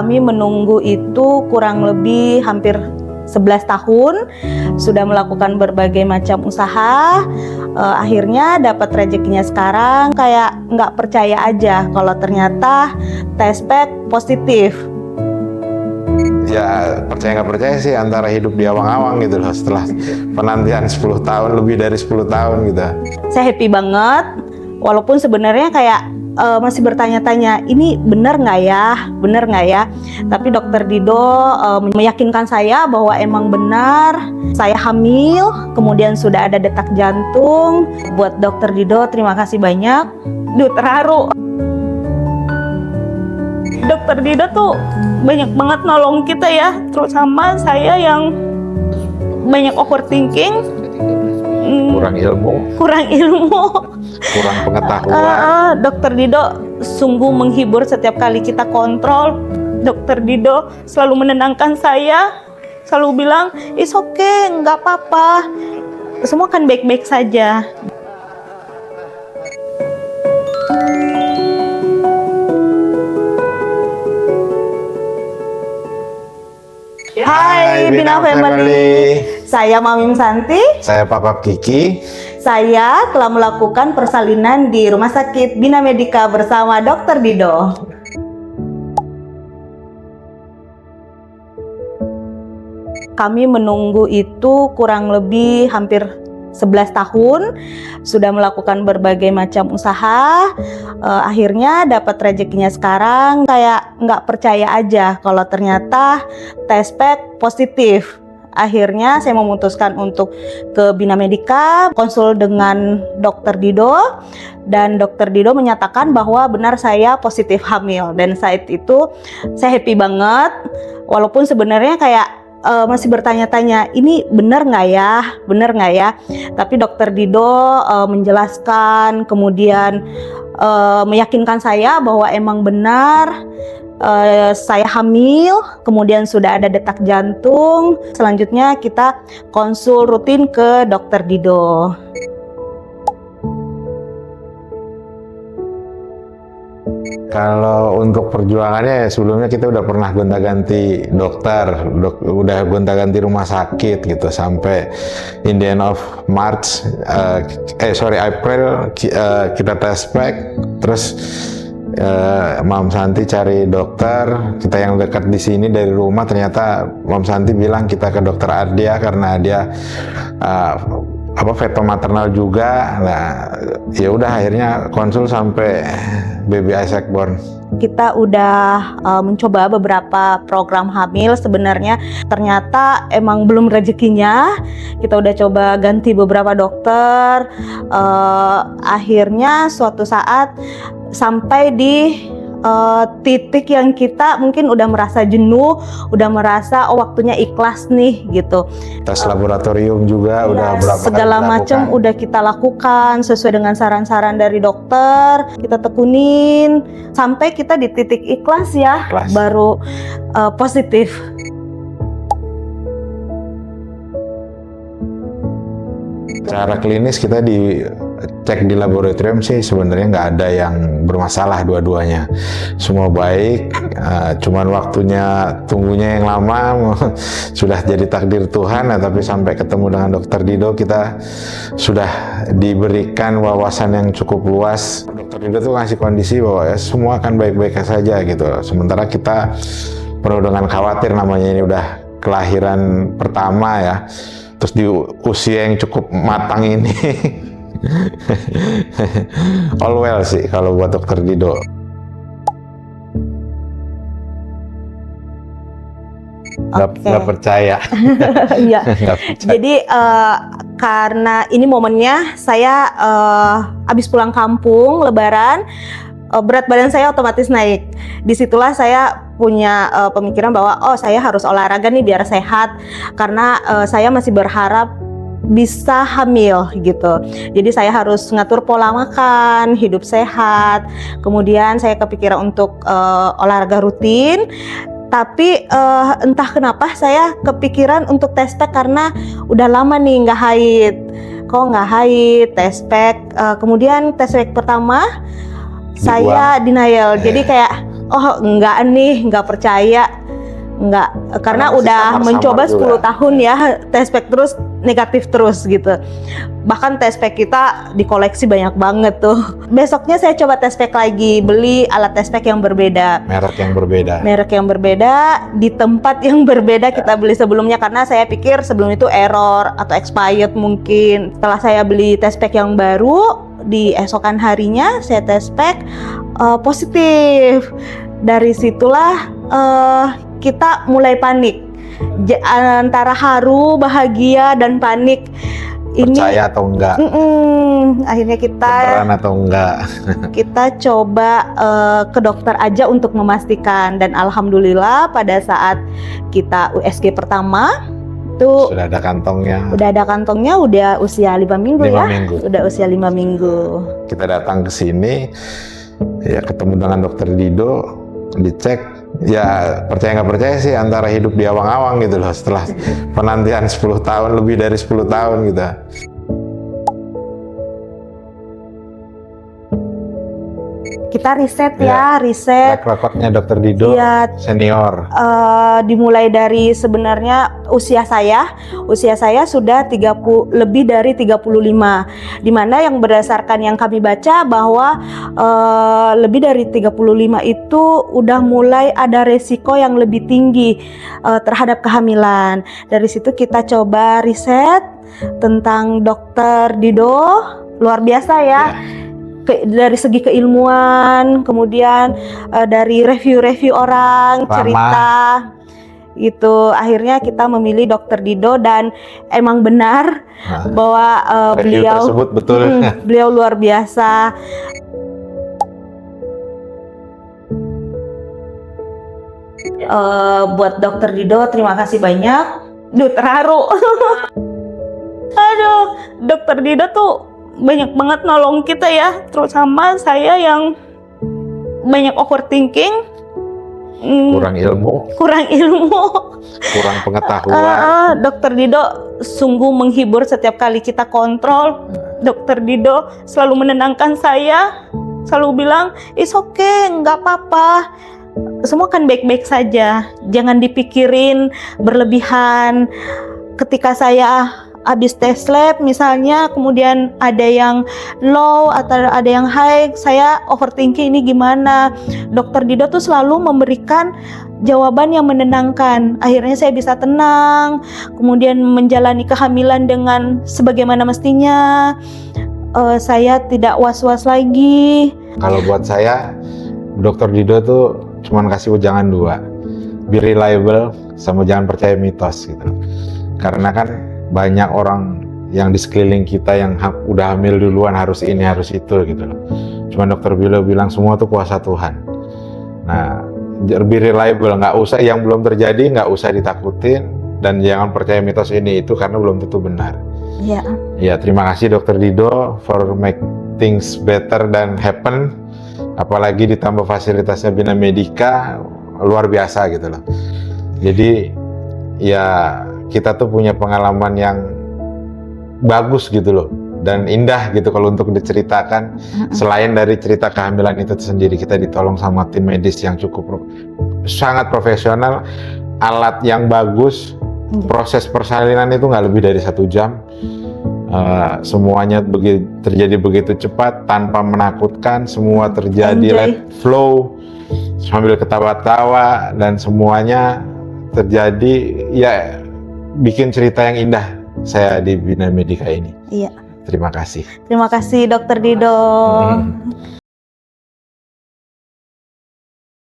Kami menunggu itu kurang lebih hampir 11 tahun, sudah melakukan berbagai macam usaha, akhirnya dapat rezekinya sekarang. Kayak nggak percaya aja kalau ternyata tes pack positif. Ya percaya nggak percaya sih, antara hidup di awang-awang gitu loh setelah penantian 10 tahun, lebih dari 10 tahun gitu. Saya happy banget, walaupun sebenarnya kayak masih bertanya-tanya, ini benar nggak ya, benar nggak ya. Tapi dokter Dido meyakinkan saya bahwa emang benar saya hamil, kemudian sudah ada detak jantung. Buat dokter Dido terima kasih banyak. Duh, terharu. Dokter Dido tuh banyak banget nolong kita ya, terutama saya yang banyak overthinking, Kurang ilmu, kurang pengetahuan. Dokter Dido sungguh menghibur setiap kali kita kontrol. Dokter Dido selalu menenangkan saya, selalu bilang, "It's okay, nggak apa-apa, semua kan baik-baik saja." Hai Bina Family, saya Mamim Santi. Saya Papa Kiki. Saya telah melakukan persalinan di Rumah Sakit Bina Medica bersama Dokter Dido. Kami menunggu itu kurang lebih hampir 11 tahun, sudah melakukan berbagai macam usaha, akhirnya dapat rezekinya sekarang. Kayak nggak percaya aja kalau ternyata tes pack positif. Akhirnya saya memutuskan untuk ke Bina Medica, konsul dengan Dokter Dido, dan Dokter Dido menyatakan bahwa benar saya positif hamil. Dan saat itu saya happy banget, walaupun sebenarnya kayak masih bertanya-tanya, ini benar nggak ya. Tapi Dokter Dido menjelaskan, kemudian meyakinkan saya bahwa emang benar saya hamil, kemudian sudah ada detak jantung. Selanjutnya kita konsul rutin ke Dokter Dido. Kalau untuk perjuangannya, sebelumnya kita udah pernah gonta-ganti dokter, udah gonta-ganti rumah sakit gitu, sampai in the end of March, April kita tes pack, terus Mam Santi cari dokter, kita yang dekat di sini dari rumah. Ternyata Mam Santi bilang kita ke Dokter Ardia karena dia feto maternal juga. Nah, ya udah akhirnya konsul sampai baby Isaac born. Kita udah mencoba beberapa program hamil sebenarnya, ternyata emang belum rezekinya. Kita udah coba ganti beberapa dokter, akhirnya suatu saat sampai di titik yang kita mungkin udah merasa jenuh, udah merasa waktunya ikhlas nih gitu. Tes laboratorium juga udah berapa segala macam udah kita lakukan sesuai dengan saran-saran dari dokter, kita tekunin sampai kita di titik ikhlas ya, baru positif. Secara klinis kita cek di laboratorium sih sebenarnya nggak ada yang bermasalah, dua-duanya semua baik, cuman waktunya tunggunya yang lama. Sudah jadi takdir Tuhan. Tapi sampai ketemu dengan Dokter Dido kita sudah diberikan wawasan yang cukup luas. Dokter Dido tuh ngasih kondisi bahwa ya semua akan baik-baik saja gitu, sementara kita penuh dengan khawatir, namanya ini udah kelahiran pertama ya, terus di usia yang cukup matang ini. All well sih kalau buat Dokter Dido. Nggak percaya. Iya. Jadi karena ini momennya saya habis pulang kampung Lebaran, berat badan saya otomatis naik. Disitulah saya punya pemikiran bahwa saya harus olahraga nih biar sehat, karena saya masih berharap bisa hamil gitu. Jadi saya harus ngatur pola makan, hidup sehat. Kemudian saya kepikiran untuk olahraga rutin. Tapi entah kenapa saya kepikiran untuk tes pack karena udah lama nih nggak haid. Kok nggak haid, tes pack. Kemudian tes pack pertama saya denial. Jadi kayak oh enggak nih, enggak percaya. Enggak, karena masih udah samar-samar mencoba 10 juga. tahun ya, test pack terus negatif terus gitu. Bahkan test pack kita dikoleksi banyak banget tuh. Besoknya saya coba test pack lagi, beli alat test pack yang berbeda. Merek yang berbeda. Merek yang berbeda, di tempat yang berbeda kita beli sebelumnya, karena saya pikir sebelum itu error atau expired mungkin. Setelah saya beli test pack yang baru, di esokan harinya saya test pack positif. Dari situlah kita mulai panik. Antara haru, bahagia, dan panik. Percaya atau enggak? Akhirnya kita Beneran atau enggak? kita coba ke dokter aja untuk memastikan, dan alhamdulillah pada saat kita USG pertama itu Sudah ada kantongnya. udah usia 5 minggu 5 ya. minggu. Udah usia 5 minggu. Kita datang ke sini, ya ketemu dengan dokter Dido, dicek, ya percaya nggak percaya sih antara hidup di awang-awang gitu loh setelah penantian 10 tahun, lebih dari 10 tahun gitu. Kita riset riset. Track recordnya dokter Dido Iya. senior. Dimulai dari sebenarnya usia saya sudah lebih dari 35, dimana yang berdasarkan yang kami baca bahwa lebih dari 35 itu udah mulai ada resiko yang lebih tinggi terhadap kehamilan. Dari situ kita coba riset tentang dokter Dido, luar biasa ya. Dari segi keilmuan, kemudian dari review-review orang, cerita itu, akhirnya kita memilih dokter Dido, dan emang benar bahwa Review beliau tersebut betul. beliau luar biasa. Buat dokter Dido terima kasih banyak. Duh, terharu. Aduh, dokter Dido tuh banyak banget nolong kita ya, terutama saya yang banyak overthinking, Kurang ilmu, kurang pengetahuan. Dokter Dido sungguh menghibur setiap kali kita kontrol. Dokter Dido selalu menenangkan saya, selalu bilang, "It's okay, nggak apa-apa. Semua kan baik-baik saja. Jangan dipikirin berlebihan." Ketika saya habis tes lab misalnya, kemudian ada yang low atau ada yang high, saya overthinking ini gimana. Dokter Dido tuh selalu memberikan jawaban yang menenangkan. Akhirnya saya bisa tenang, kemudian menjalani kehamilan dengan sebagaimana mestinya. Saya tidak was-was lagi. Kalau buat saya, dokter Dido tuh cuman kasih ujangan 2, be reliable sama jangan percaya mitos gitu. Karena kan banyak orang yang di sekeliling kita yang udah hamil duluan, harus ini harus itu gitu loh. Cuman dokter Dido bilang semua tuh kuasa Tuhan. Nah, be reliable, nggak usah, yang belum terjadi nggak usah ditakutin, dan jangan percaya mitos ini itu karena belum tentu benar. Ya. Ya, terima kasih dokter Dido for make things better dan happen. Apalagi ditambah fasilitasnya Bina Medica, luar biasa gitu loh. Jadi ya kita tuh punya pengalaman yang bagus gitu loh, dan indah gitu kalau untuk diceritakan. Selain dari cerita kehamilan itu sendiri, kita ditolong sama tim medis yang sangat profesional, alat yang bagus, proses persalinan itu nggak lebih dari 1 jam. Semuanya terjadi begitu cepat, tanpa menakutkan, semua terjadi let flow sambil ketawa-tawa, dan semuanya terjadi ya bikin cerita yang indah saya di Bina Medica ini. Iya. Terima kasih. Terima kasih dokter Dido.